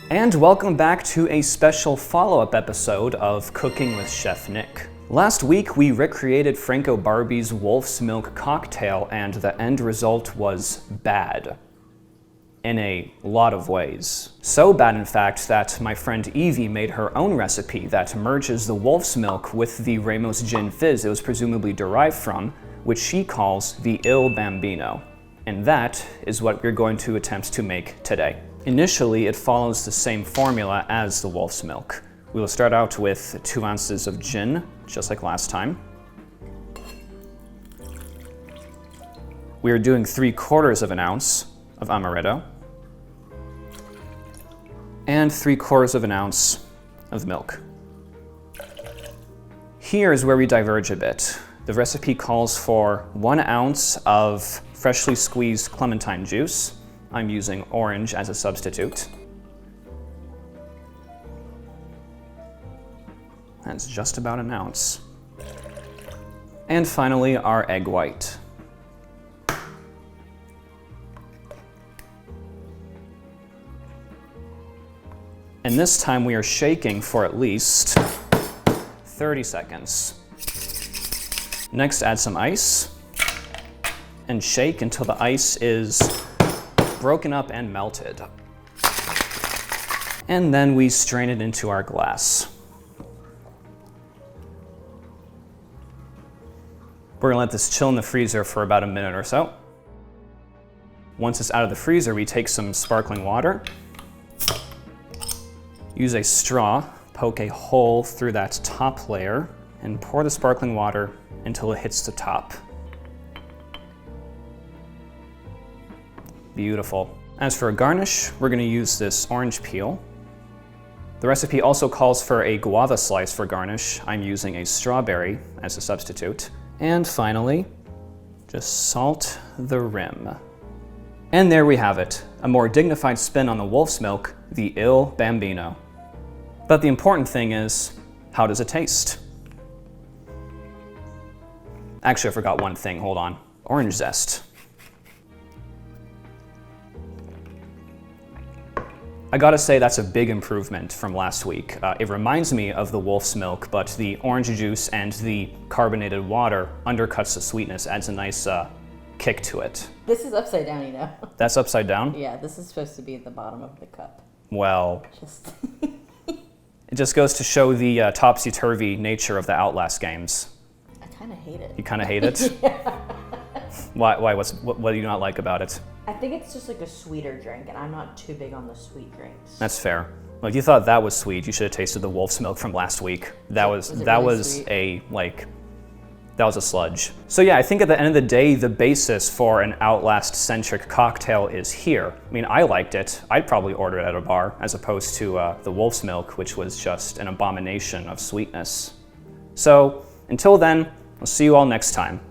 And welcome back to a special follow-up episode of Cooking with Chef Nick. Last week we recreated Franco Barbi's wolf's milk cocktail and the end result was bad. In a lot of ways. So bad in fact that my friend Evie made her own recipe that merges the wolf's milk with the Ramos gin fizz it was presumably derived from, which she calls the Il Bambino. And that is what we're going to attempt to make today. Initially, it follows the same formula as the wolf's milk. We will start out with 2 ounces of gin, just like last time. We are doing 3/4 of an ounce of Amaretto. And 3/4 of an ounce of milk. Here is where we diverge a bit. The recipe calls for 1 ounce of freshly squeezed clementine juice. I'm using orange as a substitute. That's just about an ounce. And finally, our egg white. And this time we are shaking for at least 30 seconds. Next, add some ice and shake until the ice is broken up and melted. And then we strain it into our glass. We're gonna let this chill in the freezer for about a minute or so. Once it's out of the freezer, we take some sparkling water, use a straw, poke a hole through that top layer, and pour the sparkling water until it hits the top. Beautiful. As for a garnish, we're going to use this orange peel. The recipe also calls for a guava slice for garnish. I'm using a strawberry as a substitute. And finally, just salt the rim. And there we have it, a more dignified spin on the wolf's milk, the Il Bambino. But the important thing is, how does it taste? Actually, I forgot one thing, hold on. Orange zest. I gotta say that's a big improvement from last week. It reminds me of the wolf's milk, but the orange juice and the carbonated water undercuts the sweetness, adds a nice kick to it. This is upside down, you know. That's upside down? Yeah, this is supposed to be at the bottom of the cup. Well, it just goes to show the topsy-turvy nature of the Outlast games. I kind of hate it. You kind of hate it? Yeah. Why? What do you not like about it? I think it's just like a sweeter drink, and I'm not too big on the sweet drinks. That's fair. Well, if you thought that was sweet, you should have tasted the wolf's milk from last week. That was a sludge. So yeah, I think at the end of the day, the basis for an Outlast-centric cocktail is here. I mean, I liked it. I'd probably order it at a bar, as opposed to the wolf's milk, which was just an abomination of sweetness. So until then, I'll see you all next time.